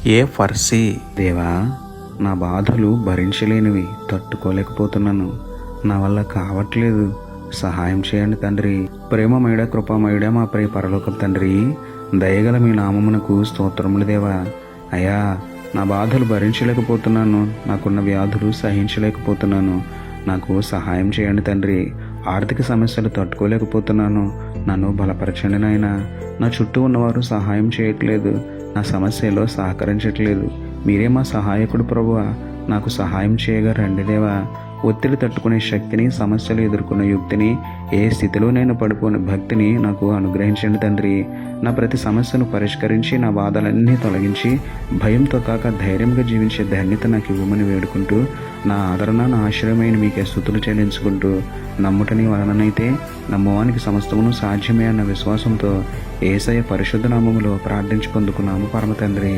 ఏ ఫర్సీ దేవా, నా బాధలు భరించలేనివి, తట్టుకోలేకపోతున్నాను. నా వల్ల కావట్లేదు, సహాయం చేయండి తండ్రి. ప్రేమమయుడ కృపామయుడ మా ప్రియ పరలోకపు తండ్రి, దయగల మీ నామమునకు స్తోత్రములు దేవా. అయ్యా, నా బాధలు భరించలేకపోతున్నాను, నాకున్న వ్యాధులు సహించలేకపోతున్నాను. నాకు సహాయం చేయండి తండ్రి. ఆర్థిక సమస్యలు తట్టుకోలేకపోతున్నాను, నన్ను బలపరచండి నాయనా. నా చుట్టూ ఉన్నవారు సహాయం చేయట్లేదు, నా సమస్యలో సహకరించట్లేదు. మీరే మా సహాయకుడు ప్రభువా, నాకు సహాయం చేయగా రండి దేవా. ఒత్తిడి తట్టుకునే శక్తిని, సమస్యలు ఎదుర్కొన్న యుక్తిని, ఏ స్థితిలో నేను పడిపోని భక్తిని నాకు అనుగ్రహించండి తండ్రి. నా ప్రతి సమస్యను పరిష్కరించి, నా బాధలన్నీ తొలగించి, భయంతో కాక ధైర్యంగా జీవించే ధన్యత నాకు ఇవ్వమని వేడుకుంటూ, నా ఆదరణ, నా ఆశ్రయమైన మీకే స్తుతులు చెల్లించుకుంటూ, నమ్ముటని వలననైతే నమ్మువానికి సమస్తమును సాధ్యమే అన్న విశ్వాసంతో యేసయ్య పరిశుద్ధ నామములో ప్రార్థించి పొందుకున్నాము పరమ తండ్రి.